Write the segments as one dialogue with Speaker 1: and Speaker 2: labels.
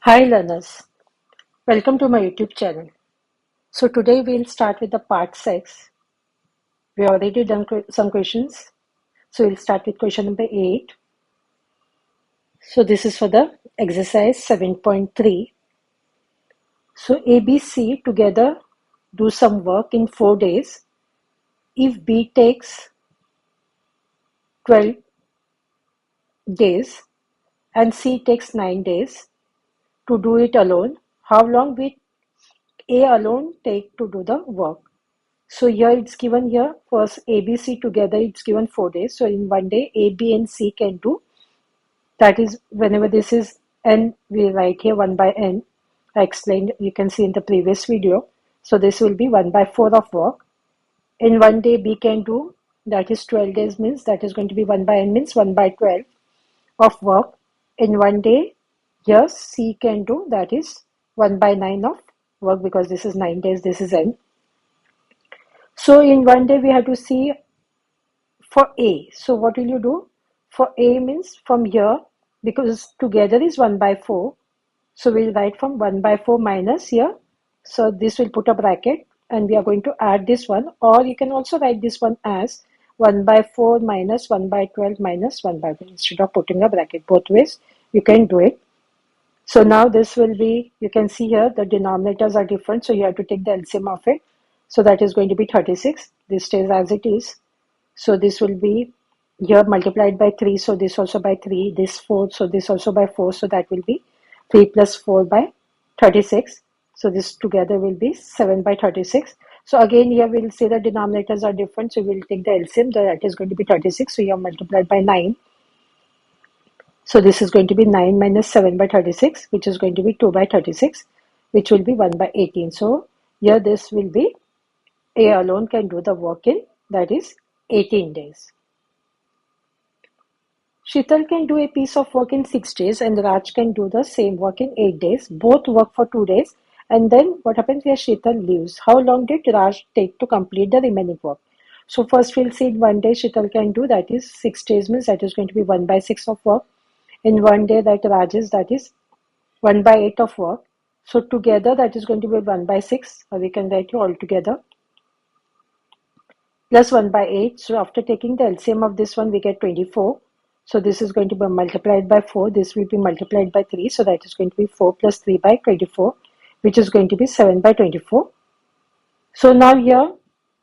Speaker 1: Hi learners, welcome to my YouTube channel. So today we'll start with the part 6. We already done some questions. So we'll start with question number 8. So this is for the exercise 7.3. So A, B, C together do some work in 4 days. If B takes 12 days and C takes 9 days to do it alone, how long will A alone take to do the work? So here it's given here first A, B, C together it's given 4 days. So in one day A, B and C can do, that is whenever this is n, we write here 1 by n. I explained, you can see in the previous video. So this will be 1 by 4 of work. In one day B can do, that is 12 days means that is going to be 1 by n means 1 by 12 of work. In one day here C can do, that is 1 by 9 of work because this is 9 days, this is n. So in one day we have to see for A. So what will you do? For A means from here, because together is 1 by 4. So we'll write from 1 by 4 minus here. So this will put a bracket and we are going to add this one, or you can also write this one as 1 by 4 minus 1 by 12 minus 1 by 1 instead of putting a bracket. Both ways you can do it. So now this will be, you can see here the denominators are different. So you have to take the LCM of it. So that is going to be 36. This stays as it is. So this will be here multiplied by 3. So this also by 3. This 4. So this also by 4. So that will be 3 plus 4 by 36. So this together will be 7 by 36. So again here we will say the denominators are different. So we will take the LCM. That is going to be 36. So you have multiplied by 9. So this is going to be 9 minus 7 by 36, which is going to be 2 by 36, which will be 1 by 18. So here this will be A alone can do the work in, that is 18 days. Sheetal can do a piece of work in 6 days and Raj can do the same work in 8 days. Both work for 2 days. And then what happens here? Sheetal leaves. How long did Raj take to complete the remaining work? So first we'll see in one day Sheetal can do, that is 6 days means that is going to be 1 by 6 of work. In one day that Raj is, that is 1 by 8 of work. So together that is going to be 1 by 6, or we can write it all together, plus 1 by 8. So after taking the LCM of this one, we get 24. So this is going to be multiplied by 4. This will be multiplied by 3. So that is going to be 4 plus 3 by 24, which is going to be 7 by 24. So now here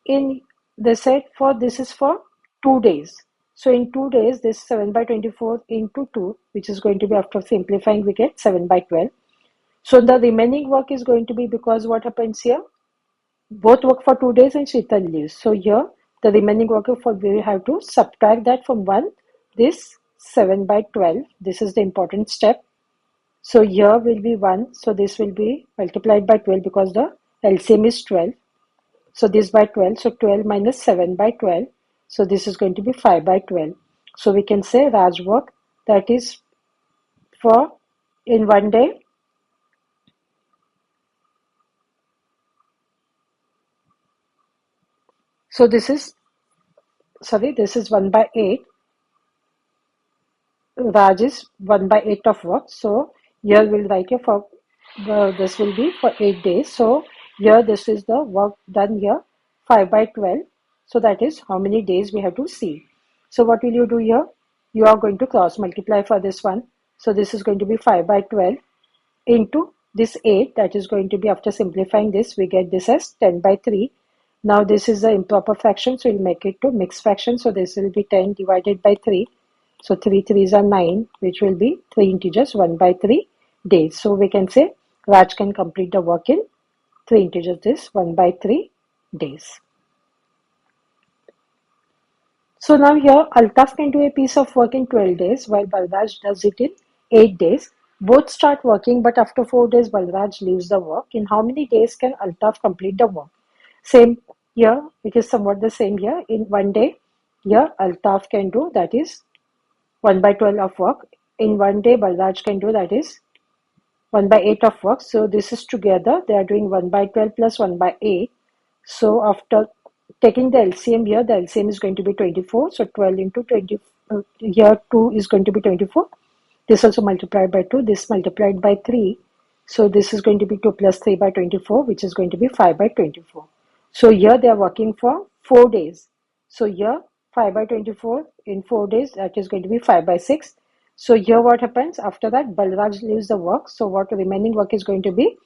Speaker 1: in the set for this is for 2 days. So in 2 days, this 7 by 24 into 2, which is going to be, after simplifying, we get 7 by 12. So the remaining work is going to be, because what happens here? Both work for 2 days and Sheetal leaves. So here the remaining work for, we have to subtract that from 1, this 7 by 12. This is the important step. So here will be 1. So this will be multiplied by 12 because the LCM is 12. So this by 12. So 12 minus 7 by 12. So this is going to be 5 by 12. So we can say Raj work, that is for in one day. So this is 1 by 8. Raj is 1 by 8 of work. So here we'll write here for this will be for 8 days. So here this is the work done here, 5 by 12. So that is how many days we have to see. So what will you do here? You are going to cross multiply for this one. So this is going to be 5 by 12 into this 8. That is going to be, after simplifying this, we get this as 10 by 3. Now this is the improper fraction. So we'll make it to mixed fraction. So this will be 10 divided by 3. So 3 3s are 9, which will be 3 integers 1 by 3 days. So we can say Raj can complete the work in 3 integers, this 1 by 3 days. So now here Altaf can do a piece of work in 12 days while Balraj does it in 8 days. Both start working, but after 4 days Balraj leaves the work. In how many days can Altaf complete the work? Same here, it is somewhat the same here. In one day, here Altaf can do, that is 1 by 12 of work. In one day, Balraj can do, that is 1 by 8 of work. So this is together, they are doing 1 by 12 plus 1 by 8. So after taking the LCM here, the LCM is going to be 24. So 12 into 20, here 2 is going to be 24. This also multiplied by 2, this multiplied by 3. So this is going to be 2 plus 3 by 24, which is going to be 5 by 24. So here they are working for 4 days. So here 5 by 24 in 4 days, that is going to be 5 by 6. So here what happens after that, Balraj leaves the work. So what remaining work is going to be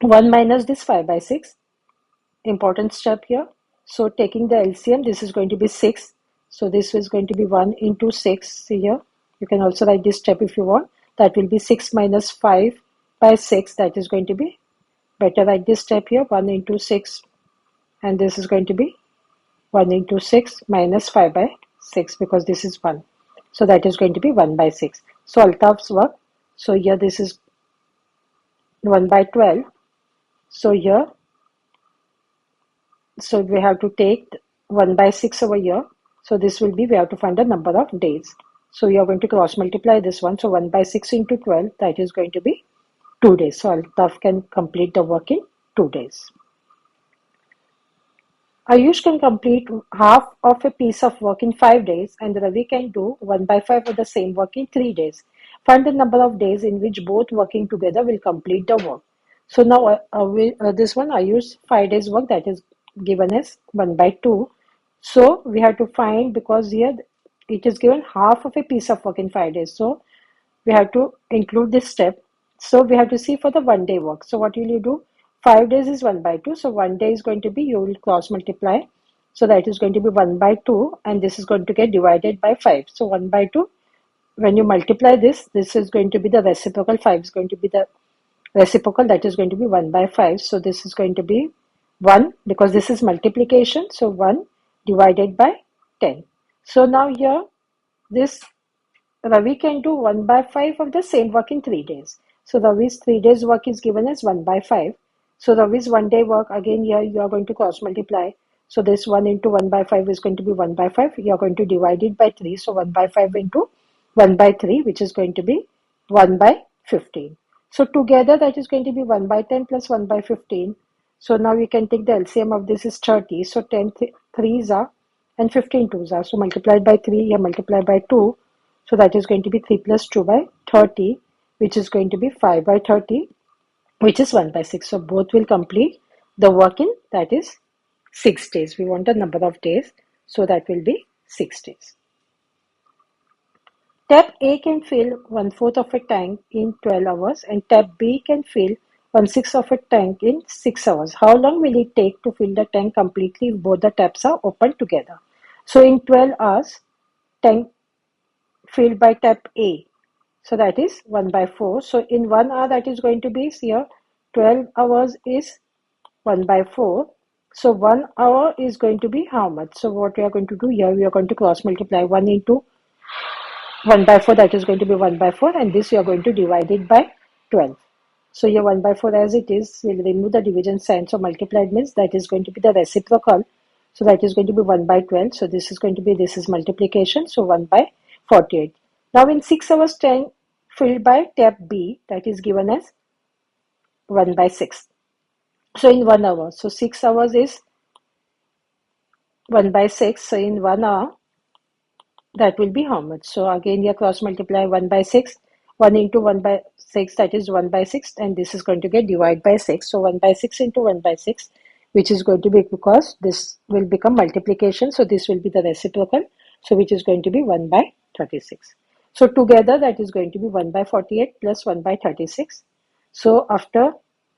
Speaker 1: 1 minus this 5 by 6. Important step here. So taking the LCM, this is going to be 6. So this is going to be 1 into 6 here. You can also write this step if you want. That will be 6 minus 5 by 6. That is going to be, better write this step here, 1 into 6. And this is going to be 1 into 6 minus 5 by 6 because this is 1. So that is going to be 1 by 6. So Altaf's work. So here this is 1 by 12. So here, so we have to take 1 by 6 over here. So this will be, we have to find the number of days. So we are going to cross multiply this one. So 1 by 6 into 12, that is going to be 2 days. So Altaf can complete the work in 2 days. Ayush can complete half of a piece of work in 5 days and Ravi can do 1 by 5 of the same work in 3 days. Find the number of days in which both working together will complete the work. So now this one Ayush 5 days work, that is given as 1 by 2. So we have to find, because here it is given half of a piece of work in 5 days. So we have to include this step. So we have to see for the 1 day work. So what will you do? 5 days is 1 by 2. So 1 day is going to be, you will cross multiply. So that is going to be 1 by 2 and this is going to get divided by 5. So 1 by 2, when you multiply this is going to be the reciprocal, 5 is going to be the reciprocal, that is going to be 1 by 5. So this is going to be 1 because this is multiplication. So 1 divided by 10. So now here this Ravi can do 1 by 5 of the same work in 3 days. So Ravi's 3 days work is given as 1 by 5. So Ravi's 1 day work, again here you are going to cross multiply. So this 1 into 1 by 5 is going to be 1 by 5. You are going to divide it by 3. So 1 by 5 into 1 by 3, which is going to be 1 by 15. So together that is going to be 1 by 10 plus 1 by 15. So now we can take the LCM of this is 30. So 10 3s are and 15 2s are. So multiplied by 3, you multiply by 2. So that is going to be 3 plus 2 by 30, which is going to be 5 by 30, which is 1 by 6. So both will complete the work in, that is 6 days. We want the number of days. So that will be 6 days. Tap A can fill 1/4 of a tank in 12 hours and tap B can fill 1/6 of a tank in 6 hours. How long will it take to fill the tank completely if both the taps are open together? So in 12 hours, tank filled by tap A. So that is 1 by 4. So in 1 hour that is going to be here 12 hours is 1 by 4. So 1 hour is going to be how much? So what we are going to do here, we are going to cross multiply 1 into 1 by 4, that is going to be 1 by 4 and this we are going to divide it by 12. So here 1 by 4 as it is, we'll remove the division sign. So multiplied means that is going to be the reciprocal. So that is going to be 1 by 12. So this is going to be, this is multiplication. So 1 by 48. Now in 6 hours tank filled by tap B, that is given as 1 by 6. So in 1 hour, so 6 hours is 1 by 6. So in 1 hour, that will be how much? So again here cross multiply 1 by 6. 1 into 1 by 6, that is 1 by 6 and this is going to get divided by 6. So 1 by 6 into 1 by 6, which is going to be, because this will become multiplication. So this will be the reciprocal. So which is going to be 1 by 36. So together that is going to be 1 by 48 plus 1 by 36. So after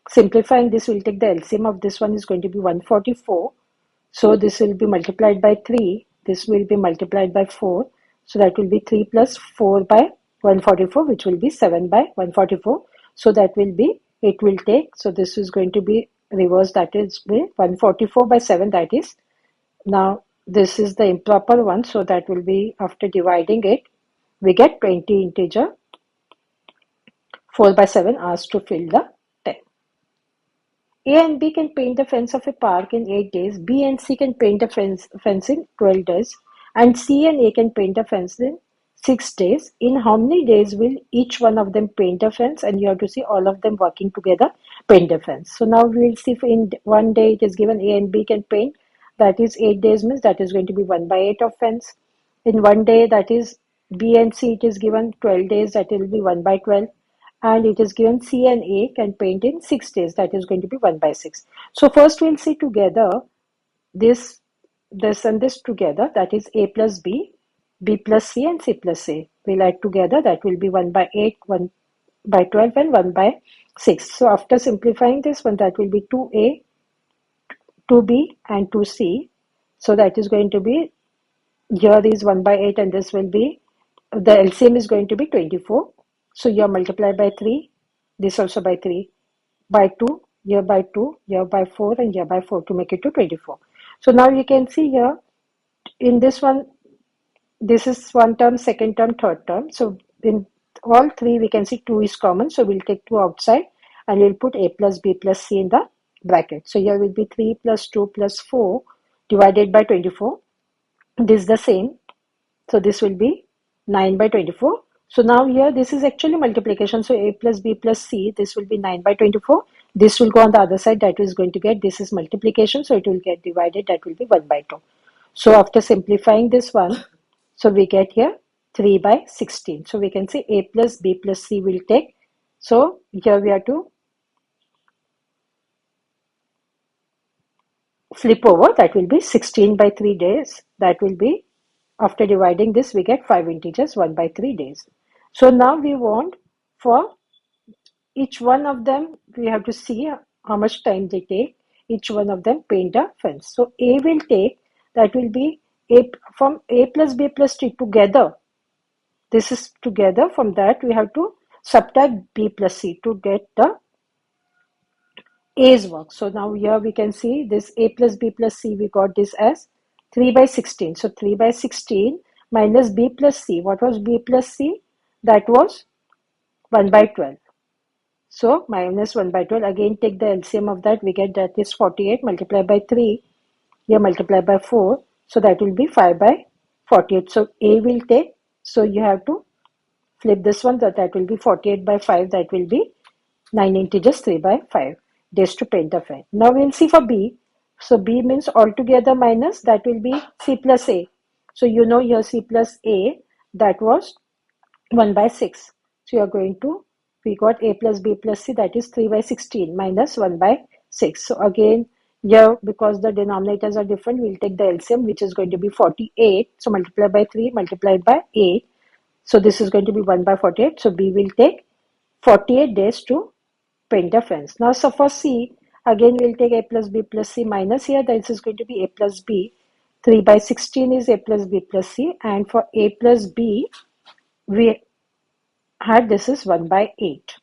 Speaker 1: simplifying this, we'll take the LCM of this one is going to be 144. So this will be multiplied by 3. This will be multiplied by 4. So that will be 3 plus 4 by 144, which will be 7 by 144. So that will be, it will take, so this is going to be reversed, that is 144 by 7, that is, now this is the improper one. So that will be, after dividing it, we get 20 integer 4 by 7 hours to fill the tank. A and B can paint the fence of a park in 8 days. B and C can paint the fence in 12 days. And C and A can paint the fence in 6 days. In how many days will each one of them paint the fence? And you have to see all of them working together paint the fence. So now we will see if in 1 day it is given A and B can paint. That is 8 days means that is going to be 1 by 8 of fence. In 1 day, that is B and C, it is given 12 days, that will be 1 by 12. and it is given C and A can paint in 6 days. That is going to be 1 by 6. So first we'll see together this and this together. That is A plus B plus C and C plus A. We'll add together. That will be 1 by 8, 1 by 12 and 1 by 6. So after simplifying this one, that will be 2A, 2B and 2C. So that is going to be, here is 1 by 8 and this will be, the LCM is going to be 24. So here multiply by 3, this also by 3, by 2, here by 2, here by 4 and here by 4 to make it to 24. So now you can see here in this one, this is one term, second term, third term. So in all three we can see 2 is common. So we'll take 2 outside and we'll put A plus B plus C in the bracket. So here will be 3 plus 2 plus 4 divided by 24. This is the same. So this will be 9 by 24. So now here this is actually multiplication. So A plus B plus C, this will be 9 by 24. This will go on the other side. That is going to get, this is multiplication. So it will get divided. That will be 1 by 2. So after simplifying this one, so we get here 3 by 16. So we can say A plus B plus C will take. So here we have to flip over. That will be 16 by 3 days. That will be, after dividing this, we get 5 integers, 1 by 3 days. So now we want for each one of them, we have to see how much time they take. Each one of them paint a fence. So A will take, that will be A, from A plus B plus C together. This is together. From that we have to subtract B plus C to get the A's work. So now here we can see this A plus B plus C, we got this as 3 by 16. So 3 by 16 minus B plus C. What was B plus C? That was 1 by 12. So minus 1 by 12. Again take the LCM of that. We get that is 48 multiplied by 3. Here multiplied by 4. So that will be 5 by 48. So A will take. So you have to flip this one. That will be 48 by 5. That will be 9 integers 3 by 5 days to paint the fence. Now we'll see for B. So B means altogether minus, that will be C plus A. So you know here C plus A, that was 1 by 6. So you are going to, we got A plus B plus C, that is 3 by 16 minus 1 by 6. So again here, because the denominators are different, we'll take the LCM, which is going to be 48. So multiply by 3 multiplied by 8. So this is going to be 1 by 48. So B will take 48 days to paint the fence. Now, so for C, again we'll take A plus B plus C minus, here this is going to be A plus B. 3 by 16 is A plus B plus C, and for A plus B, we had this is 1 by 8.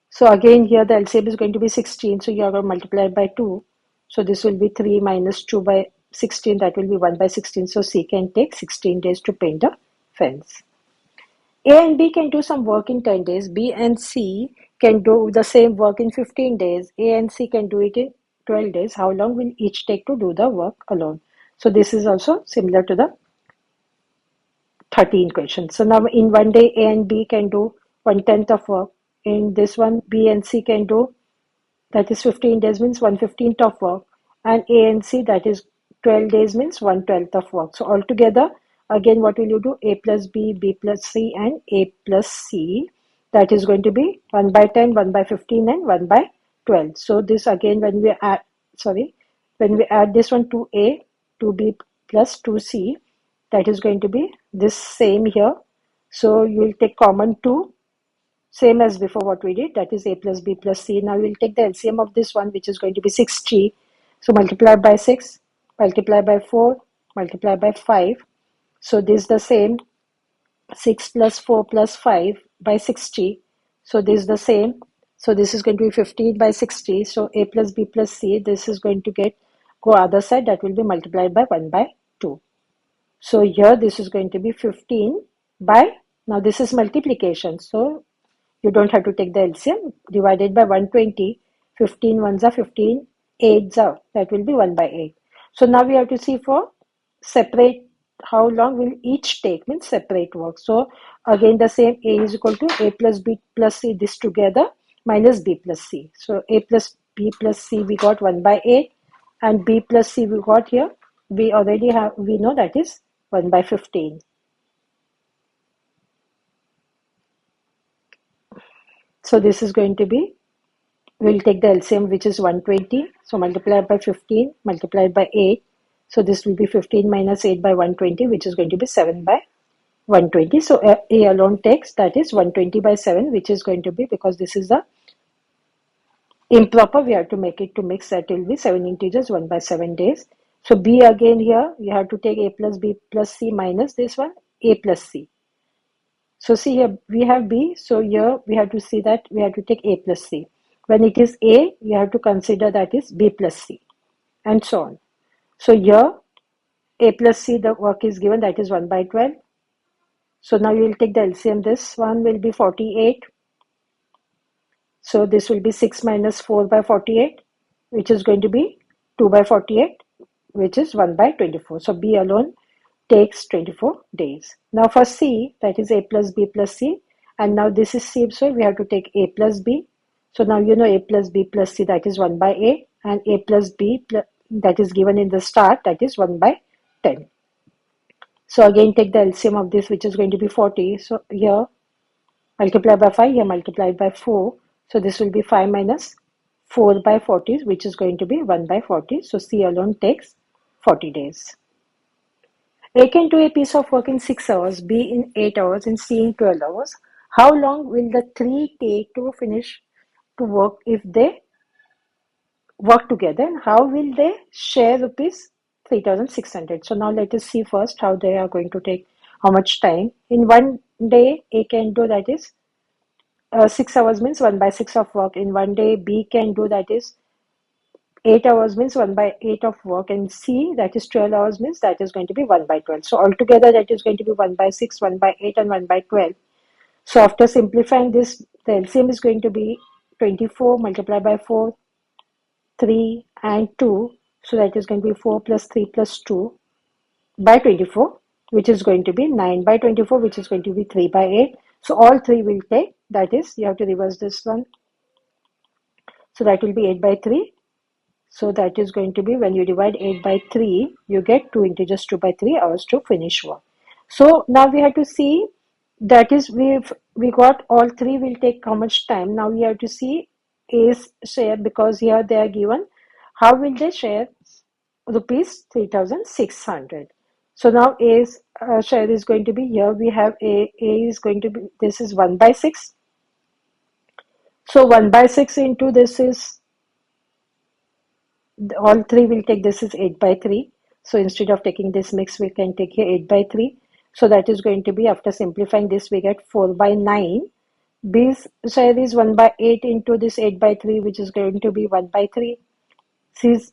Speaker 1: So again here the LCM is going to be 16, so you are going to multiply by 2. So this will be 3 minus 2 by 16, that will be 1 by 16. So C can take 16 days to paint the fence. A and B can do some work in 10 days. B and C can do the same work in 15 days. A and C can do it in 12 days. How long will each take to do the work alone? So this is also similar to the 13 question. So now in one day, A and B can do 1/10 of work. In this one, B and C can do, that is 15 days means 1/15 of work. And A and C, that is 12 days means 1/12 of work. So altogether, again, what will you do? A plus B, B plus C, and A plus C. That is going to be 1 by 10, 1 by 15, and 1 by 12. So this again, when we add this one to A, 2B plus 2C, that is going to be this same here. So you will take common 2, same as before what we did, that is A plus B plus C. Now we will take the LCM of this one, which is going to be 60. So multiply by 6, multiply by 4, multiply by 5. So this is the same, 6 plus 4 plus 5 by 60. So this is the same. So this is going to be 15 by 60. So A plus B plus C, this is going to go other side, that will be multiplied by 1 by 2. So here this is going to be 15 by, now this is multiplication. So you don't have to take the LCM, divided by 120. 15 ones are 15, 8s are, that will be 1 by 8. So now we have to see for separate, how long will each take, means separate work. So again the same, A is equal to A plus B plus C, this together, minus B plus C. So A plus B plus C we got 1 by 8, and B plus C we got here, we already have, we know that is 1 by 15. So this is going to be, we'll take the LCM, which is 120. So multiply by 15, multiplied by 8. So this will be 15 minus 8 by 120, which is going to be 7 by 120. So A alone takes, that is 120 by 7, which is going to be, because this is the improper, we have to make it to mix, that will be 7 integers, 1 by 7 days. So B again here, you have to take A plus B plus C minus this one, A plus C. So see here, we have B, so here we have to see that we have to take A plus C. When it is A, you have to consider that is B plus C, and so on. So here, A plus C, the work is given, that is 1 by 12. So now you will take the LCM, this one will be 48. So this will be 6 minus 4 by 48, which is going to be 2 by 48, which is 1 by 24. So B alone takes 24 days. Now for C, that is A plus B plus C, and now this is C, so we have to take A plus B. So now you know A plus B plus C, that is 1 by A, and A plus B that is given in the start, that is 1 by 10. So again take the LCM of this, which is going to be 40. So here multiply by 5, here multiply by 4. So this will be 5 minus 4 by 40, which is going to be 1 by 40. So C alone takes 40 days. A can do a piece of work in 6 hours, B in 8 hours, and C in 12 hours. How long will the three take to finish to work if they work together? And how will they share rupees 3,600? So now let us see first how they are going to take, how much time. In one day, A can do, that is 6 hours means 1 by 6 of work. In one day, B can do, that is 8 hours means 1 by 8 of work, and C, that is 12 hours means that is going to be 1 by 12. So altogether that is going to be 1 by 6, 1 by 8 and 1 by 12. So after simplifying this, the LCM is going to be 24 multiplied by 4, 3 and 2. So that is going to be 4 plus 3 plus 2 by 24, which is going to be 9 by 24, which is going to be 3 by 8. So all three will take, that is, you have to reverse this one. So that will be 8 by 3. So that is going to be, when you divide 8 by 3, you get 2 integers 2 by 3 hours to finish work. So now we have to see, that is, we got all three will take how much time. Now we have to see A's share, because here they are given. How will they share rupees 3,600? So now A's share is going to be, here we have A is going to be, this is 1 by 6. So 1 by 6 into this is, all three will take, this is 8 by 3. So instead of taking this mix, we can take here 8 by 3. So that is going to be, after simplifying this, we get 4 by 9. B's share is 1 by 8 into this 8 by 3, which is going to be 1 by 3. C's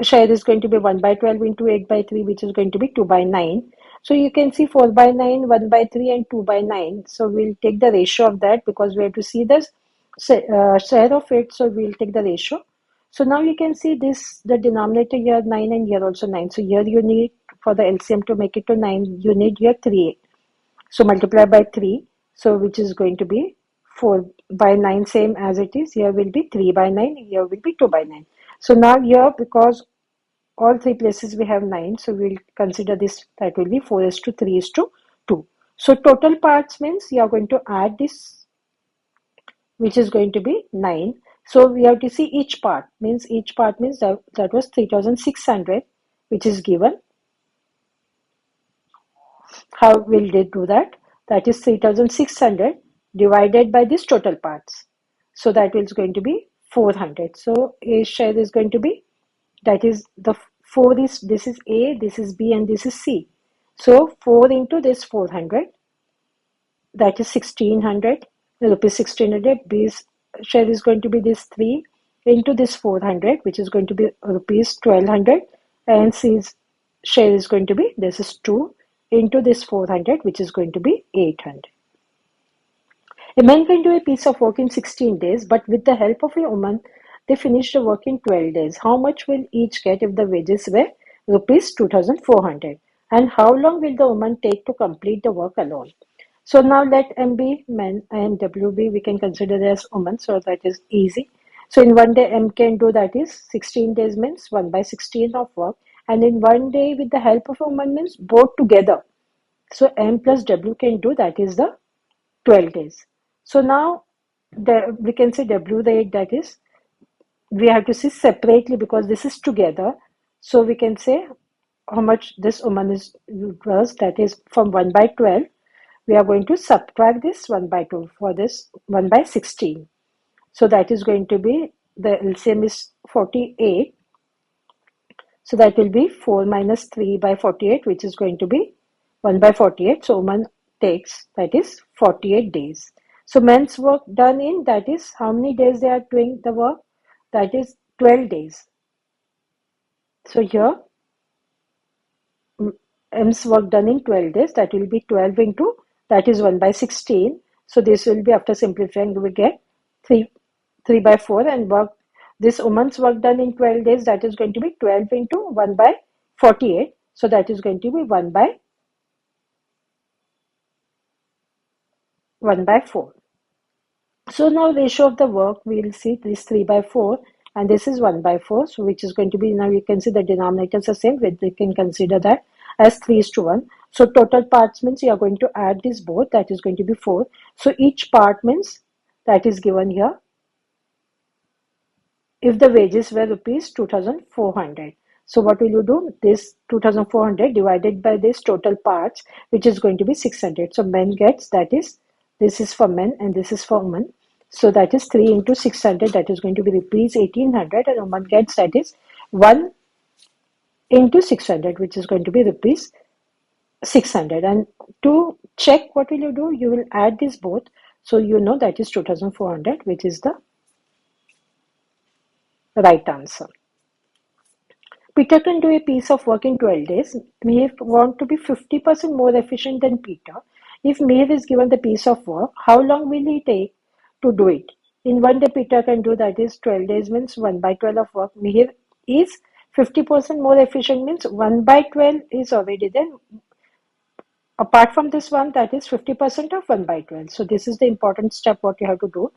Speaker 1: share is going to be 1 by 12 into 8 by 3, which is going to be 2 by 9. So you can see 4 by 9, 1 by 3 and 2 by 9. So we'll take the ratio of that, because we have to see this share of it. So we'll take the ratio. So now you can see this, the denominator here 9 and here also 9. So here you need, for the LCM to make it to 9, you need here 3. So multiply by 3. So which is going to be 4 by 9, same as it is. Here will be 3 by 9. Here will be 2 by 9. So now here, because all three places we have 9, so we'll consider this, that will be 4 is to 3 is to 2. So total parts means you are going to add this, which is going to be 9. So we have to see each part, means that was 3,600, which is given. How will they do that? That is 3,600 divided by this total parts. So that is going to be 400. So A share is going to be, that is the 4 is, this is A, this is B and this is C. So 4 into this 400, that is 1,600, rupees 1,600. B's share is going to be this 3 into this 400, which is going to be rupees 1,200, and C's share is going to be, this is 2 into this 400, which is going to be 800. A man can do a piece of work in 16 days, but with the help of a woman, they finish the work in 12 days. How much will each get if the wages were rupees 2,400? And how long will the woman take to complete the work alone? So now let M be men and W be, we can consider as woman, so that is easy. So in one day M can do, that is 16 days means 1 by 16 of work, and in one day with the help of a woman means both together. So M plus W can do, that is the 12 days. So now we can say W rate, that is, we have to see separately because this is together. So we can say how much this woman is was, that is from 1 by 12. We are going to subtract this 1 by 2 for this 1 by 16. So that is going to be, the LCM is 48. So that will be 4 minus 3 by 48, which is going to be 1 by 48. So woman takes, that is 48 days. So men's work done in, that is how many days they are doing the work? That is 12 days. So here M's work done in 12 days, that will be 12 into, that is 1 by 16. So this will be, after simplifying, we get 3 by 4, and work, this woman's work done in 12 days, that is going to be 12 into 1 by 48. So that is going to be 1 by 4. So now ratio of the work, we will see this 3 by 4 and this is 1 by 4. So which is going to be, now you can see the denominators are same, we can consider that as 3:1. So total parts means you are going to add this both, that is going to be 4. So each part means, that is given here, if the wages were rupees 2,400. So what will you do? This 2,400 divided by this total parts, which is going to be 600. So men gets, that is, this is for men and this is for women. So that is 3 into 600, that is going to be rupees 1,800, and woman gets, that is 1 into 600, which is going to be rupees 600. And to check, what will you do? You will add this both. So you know that is 2,400, which is the right answer. Peter can do a piece of work in 12 days. Mihir want to be 50% more efficient than Peter. If Mihir is given the piece of work, how long will he take to do it? In one day, Peter can do, that is 12 days means 1 by 12 of work. Mihir is 50% more efficient means 1 by 12 is already there. Apart from this one, that is 50% of 1 by 12. So this is the important step what you have to do,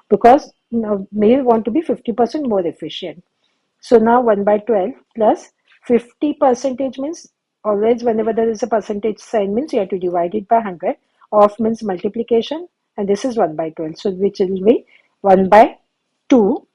Speaker 1: because Mihir want to be 50% more efficient. So now 1 by 12 plus 50 percentage means, always whenever there is a percentage sign means you have to divide it by 100. Off means multiplication, and this is 1 by 12. So which will be 1 by 2.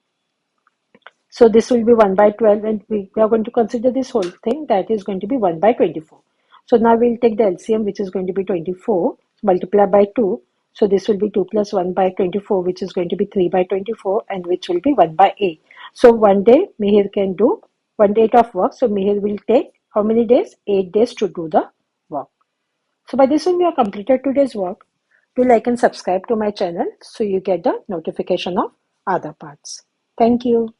Speaker 1: So this will be 1 by 12, and we are going to consider this whole thing, that is going to be 1 by 24. So now we'll take the LCM, which is going to be 24, multiply by 2. So this will be 2 plus 1 by 24, which is going to be 3 by 24, and which will be 1 by 8. So one day Mihir can do 1 day of work. So Mihir will take how many days? 8 days to do the work. So by this one, we have completed today's work. Do like and subscribe to my channel so you get the notification of other parts. Thank you.